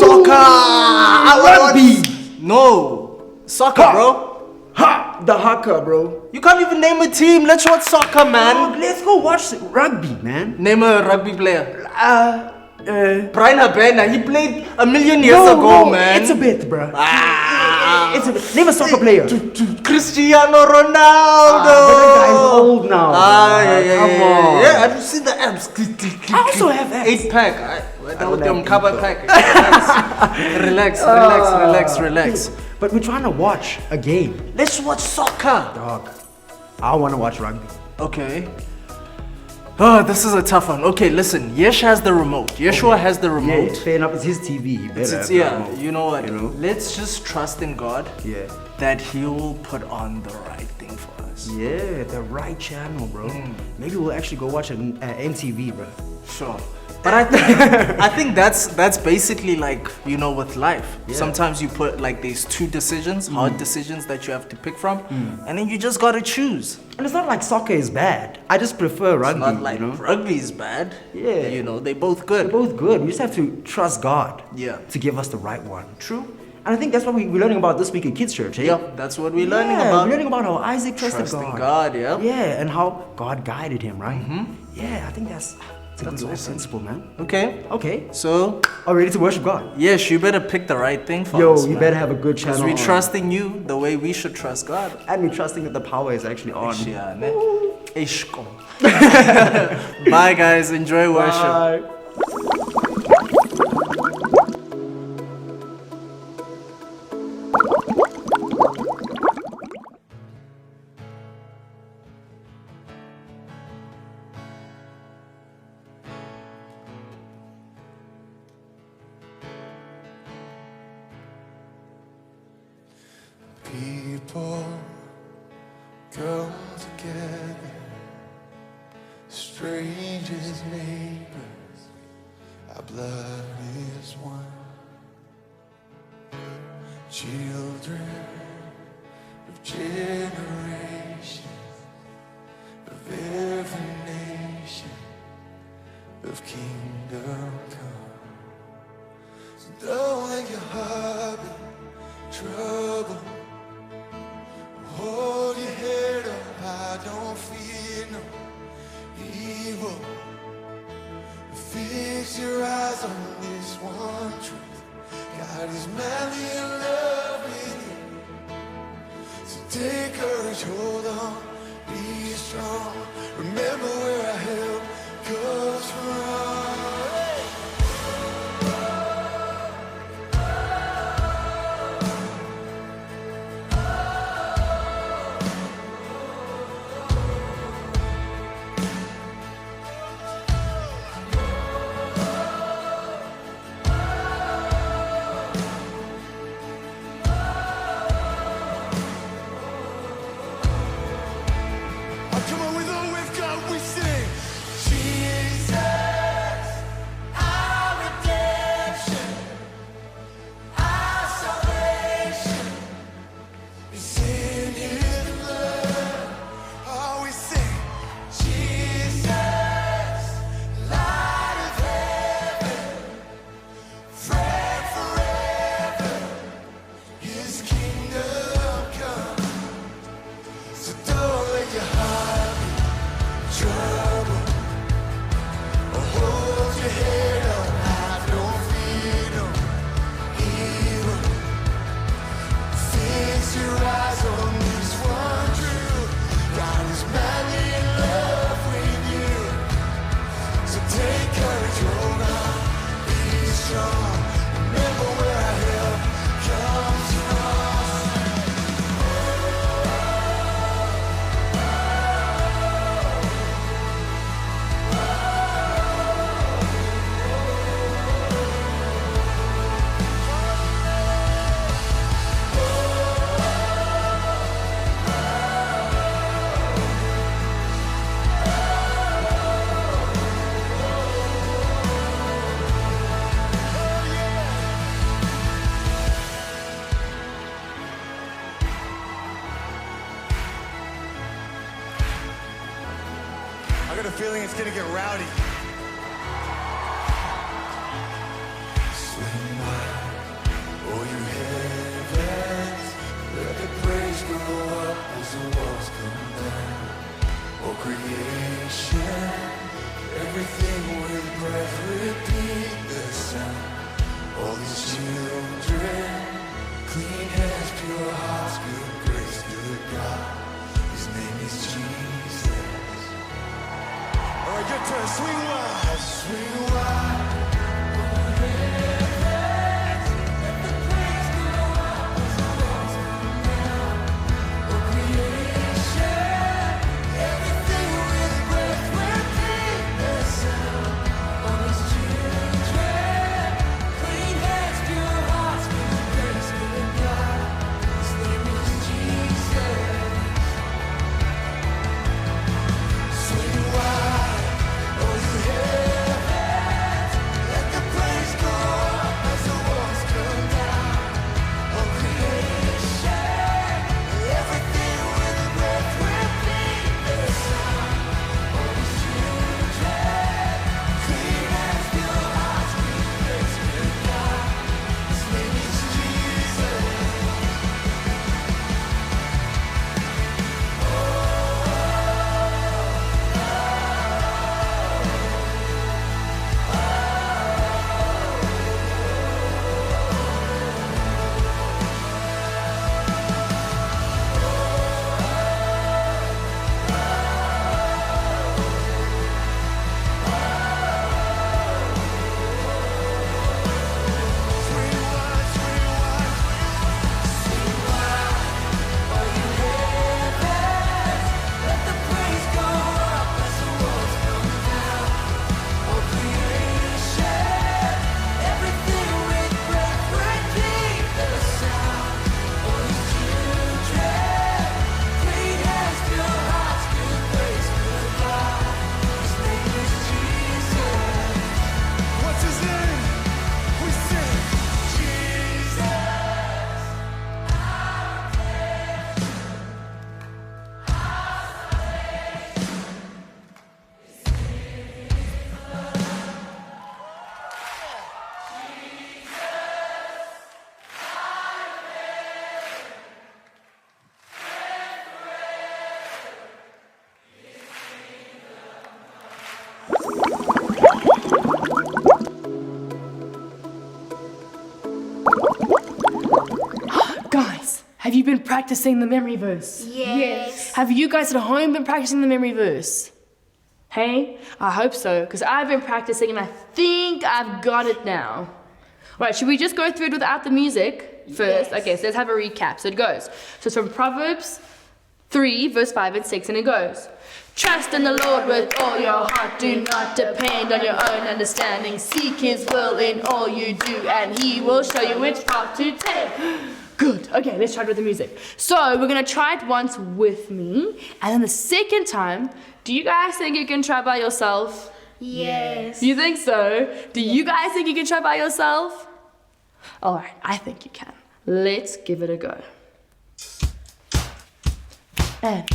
Soccer! Rugby! No. Soccer, bro. Ha! The haka, bro. You can't even name a team. Let's watch soccer, man. Oh, let's go watch rugby, man. Name a rugby player. Brian Habena, he played 1,000,000 years No, ago, no, man. It's a bit, bro. It's a bit. Name a soccer player. Cristiano Ronaldo. But that guy is old now. Yeah. Come on. Yeah, I've seen the abs. I also have abs. 8-pack. That would them cover pack. Relax. But we're trying to watch a game. Let's watch soccer. Dog, I want to watch rugby. Okay. Oh, this is a tough one. Okay, listen. Yesh has the remote. Yeshua has the Yeah, remote. fair enough. It's his TV. He better have the Yeah, remote, you know what? You know? Let's just trust in God Yeah. that He will put on the right thing for us. Yeah, the right channel, bro. Maybe we'll actually go watch an MTV, bro. Sure. But I think that's basically like, you know, with life. Yeah. Sometimes you put like these two decisions, hard decisions that you have to pick from, and then you just gotta choose. And it's not like soccer is bad. I just prefer rugby. Not like you know? rugby is bad. Yeah. You know, they're both good. They're both good. We just have to trust God. Yeah. To give us the right one. True. And I think that's what we're learning about this week in Kids Church, eh? Yeah, that's what we're learning Yeah, about. We're learning about how Isaac trusted Trusting God. God, yeah. Yeah, and how God guided him, right? Yeah, I think that's a good life awesome. principle, man. Okay. Okay. So, Are we ready to worship God? yes, you better pick the right thing for Yo, us. you man. better have a good Because channel we're on. trusting you the way we should trust God. And we're trusting that the power is actually on. Yeah, ne? Ishko. Bye, guys. Enjoy worship. Bye. People go together, strangers, neighbors, our blood is one. Children of generations, of every nation, of kingdom come. So don't let your heart be troubled. Hold your head up high, don't fear no evil. Fix your eyes on this one truth. God is madly in love with you. So take courage, hold on, be strong. Remember where our help comes from. Come on, with all we've got, we sing. Jesus, our redemption, our salvation is in His blood. Oh, we sing. Jesus, light of heaven, friend forever, His kingdom come. So don't let your heart trouble, or hold your head up high, don't fear no evil. Fix your eyes on this one truth. God is madly in love with you. So take courage, hold on, be strong. Remember where our help comes from. I got a feeling it's gonna get rowdy. Swing my Everything with breath, repeat the sound. All these children, clean hands, pure hearts, good grace, good God. His name is Jesus. All right, your turn. Swing wide, swing wide. Guys, have you been practicing the memory verse? Yes. Have you guys at home been practicing the memory verse? Hey, I hope so, because I've been practicing and I think I've got it now. Right, should we just go through it without the music first? Yes. Okay, so let's have a recap. So it goes. So it's from Proverbs 3, verse 5 and 6, and it goes. Trust in the Lord with all your heart. Do not depend on your own understanding. Seek His will in all you do, and He will show you which path to take. Good. Okay, let's try it with the music. So we're going to try it once with me, and then the second time, do you guys think you can try by yourself? Yes. You think so? Do you guys think you can try by yourself? Alright, I think you can. Let's give it a go. And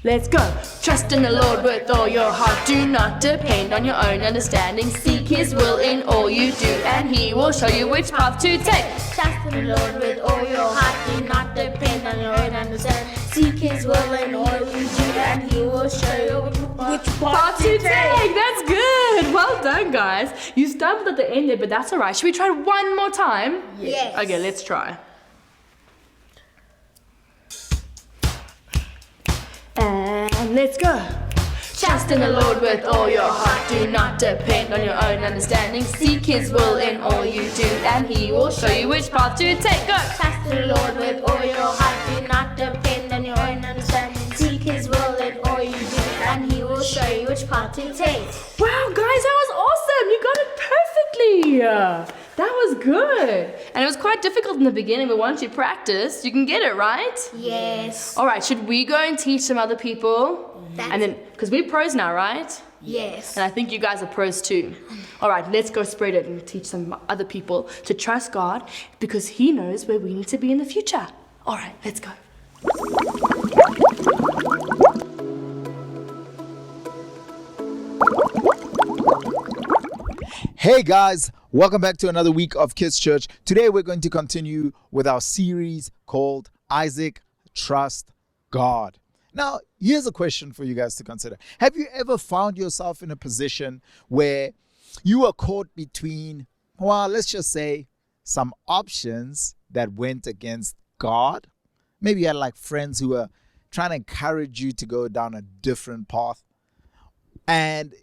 let's go. Trust in the Lord with all your heart. Do not depend on your own understanding. Seek His will in all you do, and He will show you which path to take. Trust in the Lord with all your heart. Do not depend on your own understanding. Seek His will in all you do, and He will show you which Path to take. That's good. Well done, guys. You stumbled at the end there, but that's alright. Should we try one more time? Yes. Okay, let's try. And let's go. Trust in the Lord with all your heart. Do not depend on your own understanding. Seek His will in all you do, and He will show you which path to take. Go. Trust in the Lord with all your heart. Do not depend on your own understanding. Seek His will in all you do, and He will show you which path to take. Wow, guys, that was awesome. You got it perfectly. That was good. And it was quite difficult in the beginning, but once you practice, you can get it, right? Yes. All right, should we go and teach some other people? And then, because we're pros now, right? Yes. And I think you guys are pros too. All right, let's go spread it and teach some other people to trust God, because He knows where we need to be in the future. All right, let's go. Hey guys, welcome back to another week of Kids Church. Today we're going to continue with our series called Isaac Trust God. Now, here's a question for you guys to consider. Have you ever found yourself in a position where you were caught between, well, let's just say, some options that went against God? Maybe you had like friends who were trying to encourage you to go down a different path. And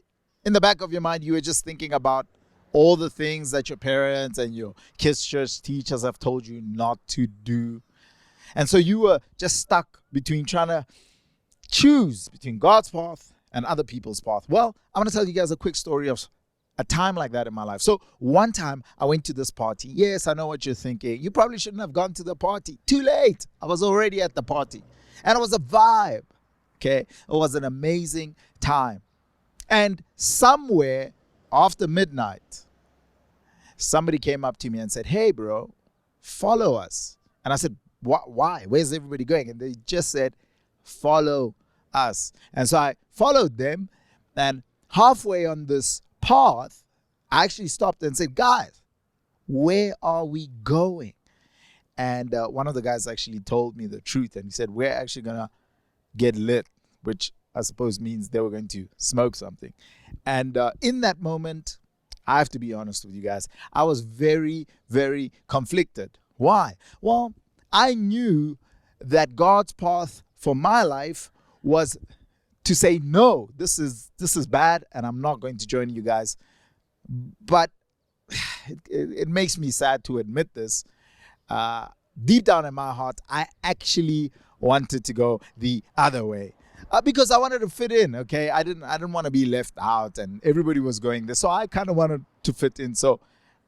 in the back of your mind, you were just thinking about all the things that your parents and your kids' church teachers have told you not to do. And so you were just stuck between trying to choose between God's path and other people's path. Well, I'm going to tell you guys a quick story of a time like that in my life. So one time I went to this party. Yes, I know what you're thinking. You probably shouldn't have gone to the party. Too late. I was already at the party. And it was a vibe. Okay. It was an amazing time. And somewhere after midnight, somebody came up to me and said, "Hey, bro, follow us." And I said, "Why? Where's everybody going?" And they just said, "Follow us." And so I followed them. And halfway on this path, I actually stopped and said, "Guys, where are we going?" And one of the guys actually told me the truth. And he said, "We're actually going to get lit," which I suppose means they were going to smoke something. And in that moment, I have to be honest with you guys, I was very, very conflicted. Why? Well, I knew that God's path for my life was to say, no, this is bad, and I'm not going to join you guys. But it makes me sad to admit this. Deep down in my heart, I actually wanted to go the other way. Because I wanted to fit in, okay? I didn't want to be left out, and everybody was going there. So I kind of wanted to fit in. So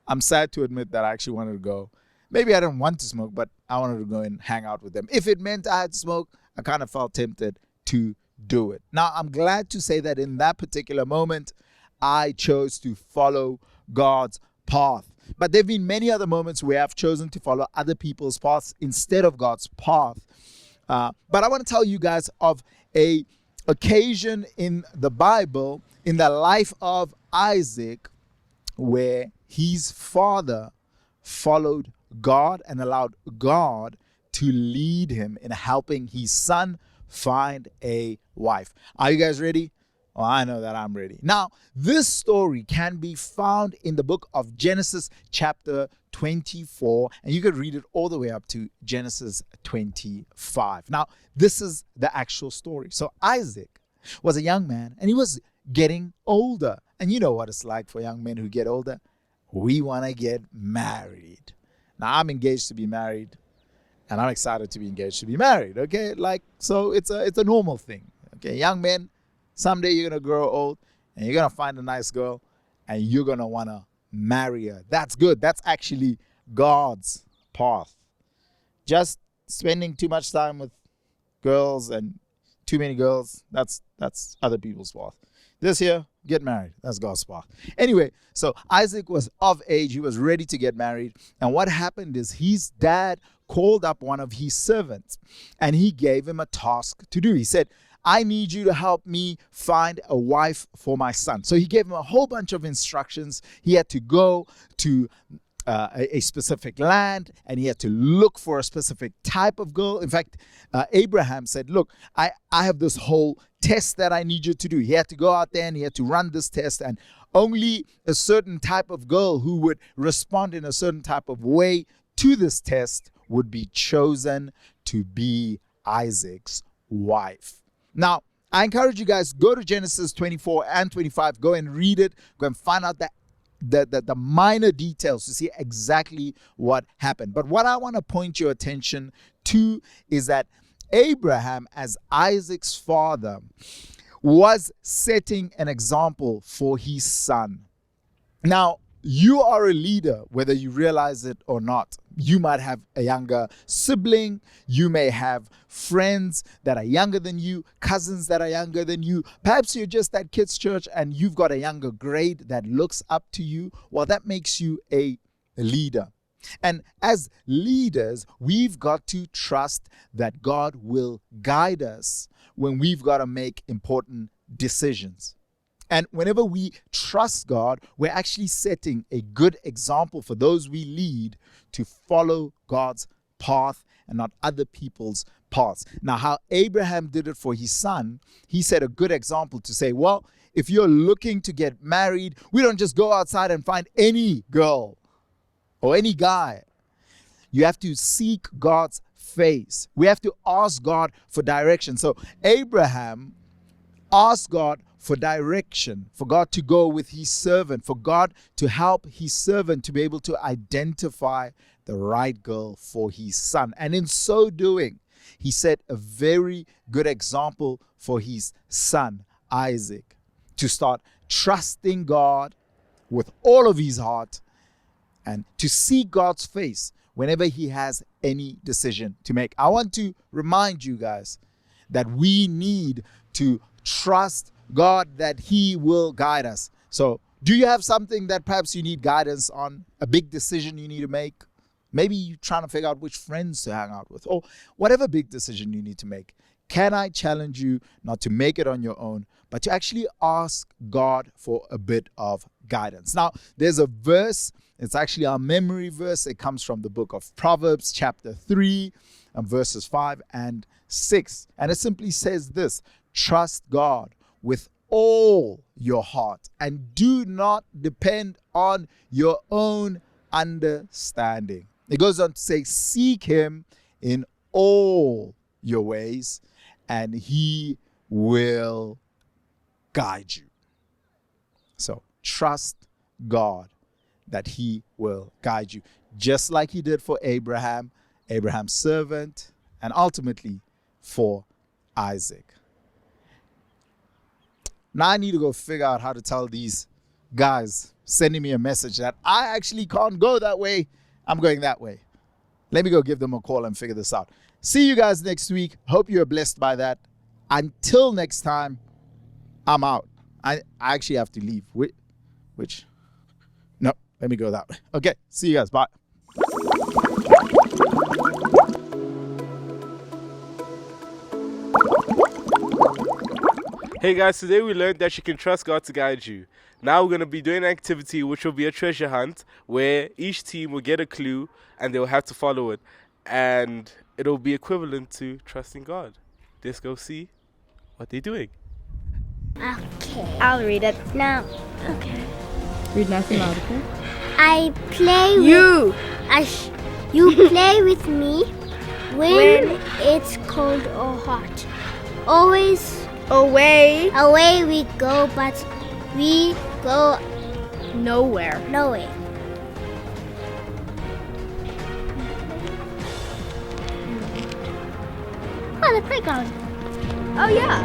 I'm sad to admit that I actually wanted to go. Maybe I didn't want to smoke, but I wanted to go and hang out with them. If it meant I had to smoke, I kind of felt tempted to do it. Now, I'm glad to say that in that particular moment, I chose to follow God's path. But there have been many other moments where I've chosen to follow other people's paths instead of God's path. But I want to tell you guys of a occasion in the Bible, in the life of Isaac, where his father followed God and allowed God to lead him in helping his son find a wife. Are you guys ready? Well, I know that I'm ready. Now, this story can be found in the book of Genesis chapter 24, and you can read it all the way up to Genesis 25. Now, this is the actual story. So Isaac was a young man, and he was getting older. And you know what it's like for young men who get older. We want to get married. Now, I'm engaged to be married, and I'm excited to be engaged to be married, okay? So it's a normal thing, okay? Young men, someday you're going to grow old, and you're going to find a nice girl, and you're going to want to marry her. That's good. That's actually God's path. Just spending too much time with girls and too many girls, that's other people's path. This here, get married. That's God's path. Anyway, so Isaac was of age. He was ready to get married. And what happened is his dad called up one of his servants, and he gave him a task to do. He said, "I need you to help me find a wife for my son." So he gave him a whole bunch of instructions. He had to go to a specific land, and he had to look for a specific type of girl. In fact, Abraham said, "Look, I have this whole test that I need you to do." He had to go out there and he had to run this test, and only a certain type of girl who would respond in a certain type of way to this test would be chosen to be Isaac's wife. Now, I encourage you guys, go to Genesis 24 and 25. Go and read it. Go and find out the minor details to see exactly what happened. But what I want to point your attention to is that Abraham, as Isaac's father, was setting an example for his son. Now, you are a leader, whether you realize it or not. You might have a younger sibling. You may have friends that are younger than you, cousins that are younger than you. Perhaps you're just at kids' church and you've got a younger grade that looks up to you. Well, that makes you a leader. And as leaders, we've got to trust that God will guide us when we've got to make important decisions. And whenever we trust God, we're actually setting a good example for those we lead to follow God's path and not other people's paths. Now, how Abraham did it for his son, he set a good example to say, well, if you're looking to get married, we don't just go outside and find any girl or any guy. You have to seek God's face. We have to ask God for direction. So Abraham asked God for direction, for God to go with his servant, for God to help his servant to be able to identify the right girl for his son. And in so doing, he set a very good example for his son, Isaac, to start trusting God with all of his heart and to seek God's face whenever he has any decision to make. I want to remind you guys that we need to trust God that he will guide us. So, do you have something that perhaps you need guidance on? A big decision you need to make? Maybe you're trying to figure out which friends to hang out with, or whatever big decision you need to make. Can I challenge you not to make it on your own, but to actually ask God for a bit of guidance? Now, there's a verse. It's actually our memory verse. It comes from the book of Proverbs, chapter 3, and verses 5 and 6. And it simply says this: trust God with all your heart and do not depend on your own understanding. It goes on to say, seek him in all your ways and he will guide you. So trust God that he will guide you, just like he did for Abraham, Abraham's servant, and ultimately for Isaac. Now I need to go figure out how to tell these guys sending me a message that I actually can't go that way. I'm going that way. Let me go give them a call and figure this out. See you guys next week. Hope you're blessed by that. Until next time, I'm out. I actually have to leave. Which? No, let me go that way. Okay, see you guys. Bye. Hey guys, today we learned that you can trust God to guide you. Now we're going to be doing an activity which will be a treasure hunt where each team will get a clue and they will have to follow it. And it'll be equivalent to trusting God. Let's go see what they're doing. Okay. I'll read it. Now, okay. Read nice and loud, okay? I play You! with... You play with me when it's cold or hot. Always Away. away we go, but we go Nowhere. nowhere. Oh, the playground. Oh, yeah.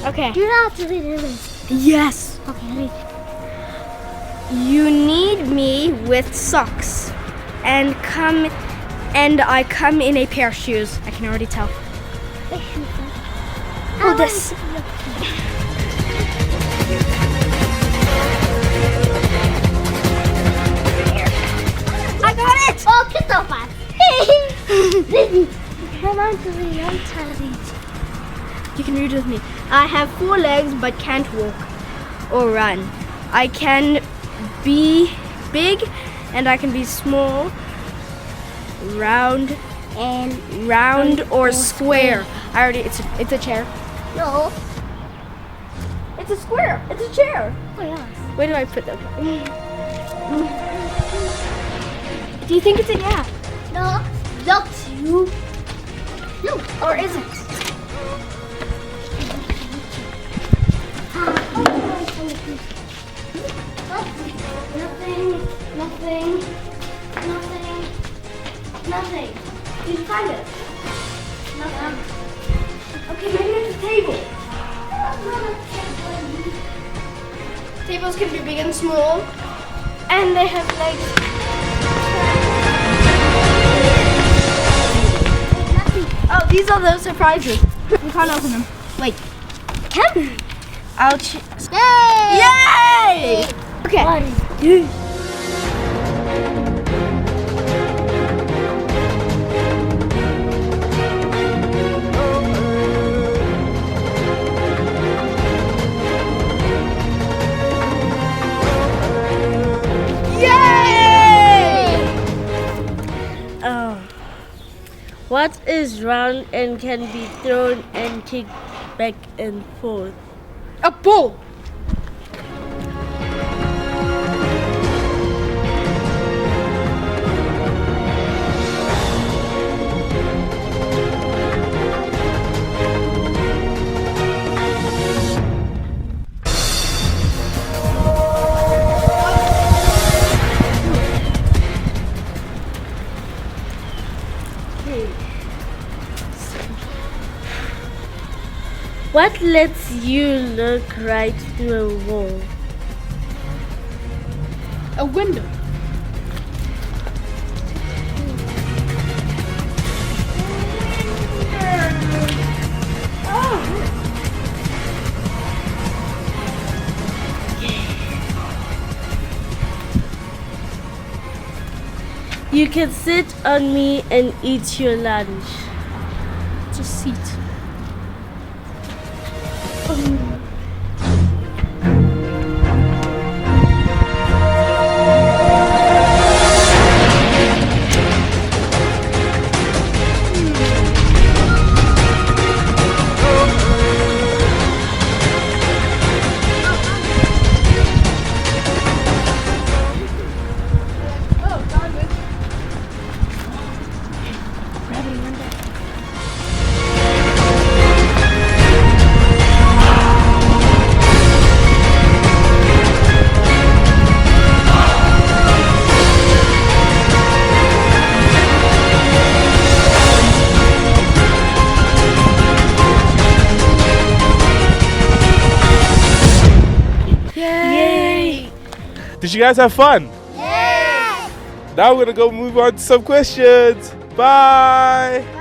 Okay. You don't have to read it. Yes. Okay, read. You need me with socks and I come in a pair of shoes. I can already tell. Hold this. I got it! Oh, get so fast. Come on to read. I'm trying to read. You can read with me. I have 4 legs but can't walk or run. I can be big and I can be small, round or square. I already it's a chair. No. It's a square. It's a chair. Oh, yeah. Where do I put them? Do you think it's a yeah? No. Look, you. No. Or is it? Nothing. Did you find it? Nothing. Okay, maybe it's a table. Tables can be big and small, and they have legs. Oh, these are those surprises. We can't open them. Wait. Can? I'll Yay! Yay! Okay. is round and can be thrown and kicked back and forth? A ball. What lets you look right through a wall? A window. You can sit on me and eat your lunch. It's a seat. Did you guys have fun? Yeah! Now we're gonna go move on to some questions. Bye!